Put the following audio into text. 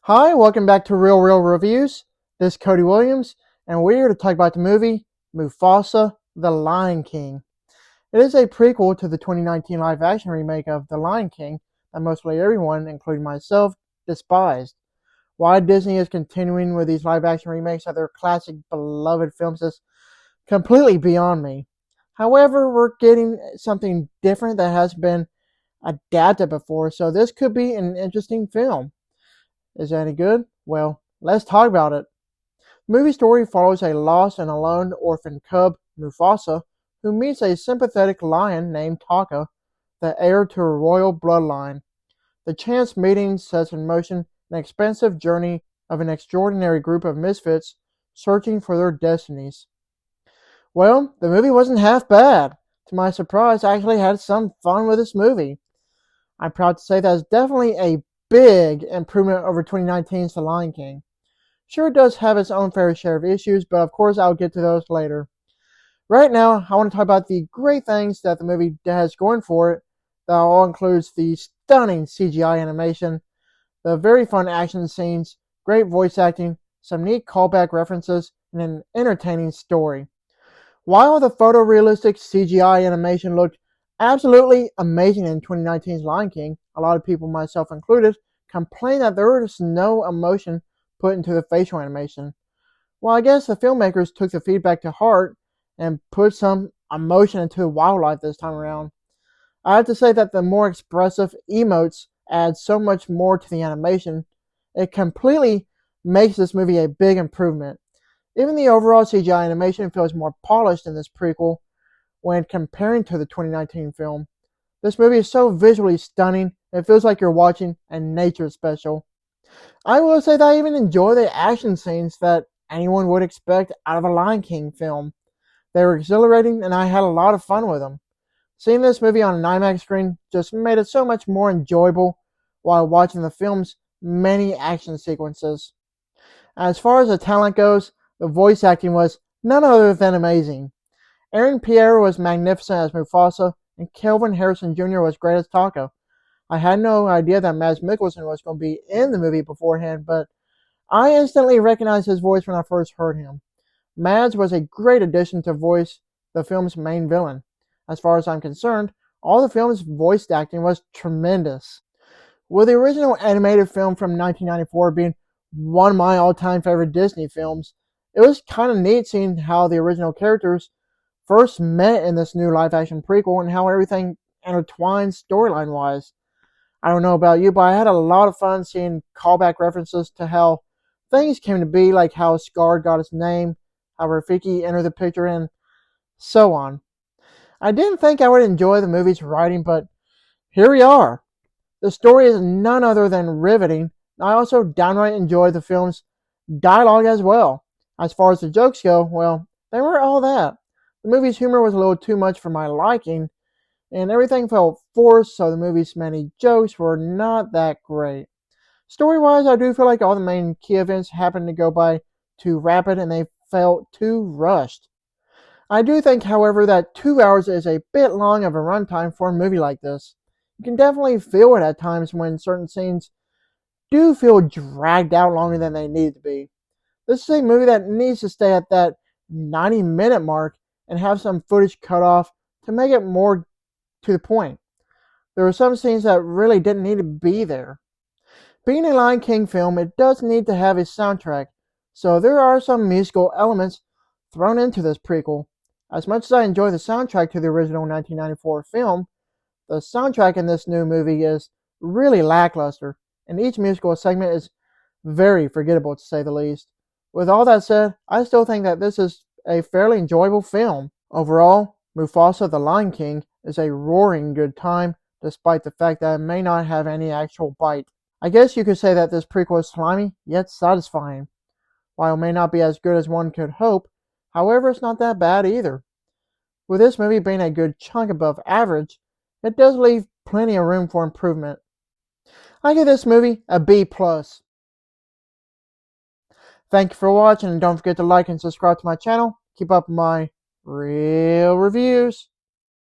Hi, welcome back to Real Reviews. This is Cody Williams, and we're here to talk about the movie Mufasa, The Lion King. It is a prequel to the 2019 live-action remake of The Lion King that mostly everyone, including myself, despised. Why Disney is continuing with these live-action remakes of their classic beloved films is completely beyond me. However, we're getting something different that has been adapted before, so this could be an interesting film. Is that any good? Well, let's talk about it. The movie story follows a lost and alone orphan cub, Mufasa, who meets a sympathetic lion named Taka, the heir to a royal bloodline. The chance meeting sets in motion an expensive journey of an extraordinary group of misfits searching for their destinies. Well, the movie wasn't half bad. To my surprise, I actually had some fun with this movie. I'm proud to say that it's definitely a big improvement over 2019's The Lion King. Sure, it does have its own fair share of issues, but of course I'll get to those later. Right now, I want to talk about the great things that the movie has going for it. That all includes the stunning CGI animation, the very fun action scenes, great voice acting, some neat callback references, and an entertaining story. While the photorealistic CGI animation looked absolutely amazing in 2019's Lion King, a lot of people, myself included, complained that there was no emotion put into the facial animation. Well, I guess the filmmakers took the feedback to heart and put some emotion into the wildlife this time around. I have to say that the more expressive emotes add so much more to the animation. It completely makes this movie a big improvement. Even the overall CGI animation feels more polished in this prequel when comparing to the 2019 film. This movie is so visually stunning, it feels like you're watching a nature special. I will say that I even enjoy the action scenes that anyone would expect out of a Lion King film. They were exhilarating and I had a lot of fun with them. Seeing this movie on an IMAX screen just made it so much more enjoyable while watching the film's many action sequences. As far as the talent goes, the voice acting was none other than amazing. Aaron Pierre was magnificent as Mufasa, and Kelvin Harrison Jr. was great as Taka. I had no idea that Mads Mikkelsen was going to be in the movie beforehand, but I instantly recognized his voice when I first heard him. Mads was a great addition to voice the film's main villain. As far as I'm concerned, all the film's voice acting was tremendous. With the original animated film from 1994 being one of my all-time favorite Disney films, it was kind of neat seeing how the original characters first met in this new live-action prequel and how everything intertwined storyline-wise. I don't know about you, but I had a lot of fun seeing callback references to how things came to be, like how Scar got his name, how Rafiki entered the picture, and so on. I didn't think I would enjoy the movie's writing, but here we are. The story is none other than riveting. I also downright enjoyed the film's dialogue as well. As far as the jokes go, well, they weren't all that. The movie's humor was a little too much for my liking, and everything felt forced, so the movie's many jokes were not that great. Story-wise, I do feel like all the main key events happened to go by too rapid and they felt too rushed. I do think, however, that 2 hours is a bit long of a runtime for a movie like this. You can definitely feel it at times when certain scenes do feel dragged out longer than they need to be. This is a movie that needs to stay at that 90-minute mark and have some footage cut off to make it more to the point. There were some scenes that really didn't need to be there. Being a Lion King film, it does need to have a soundtrack, so there are some musical elements thrown into this prequel. As much as I enjoy the soundtrack to the original 1994 film, the soundtrack in this new movie is really lackluster, and each musical segment is very forgettable to say the least. With all that said, I still think that this is a fairly enjoyable film. Overall, Mufasa the Lion King is a roaring good time, despite the fact that it may not have any actual bite. I guess you could say that this prequel is slimy, yet satisfying. While it may not be as good as one could hope, however, it's not that bad either. With this movie being a good chunk above average, it does leave plenty of room for improvement. I give this movie a B+. Thank you for watching, and don't forget to like and subscribe to my channel. Keep up my real reviews.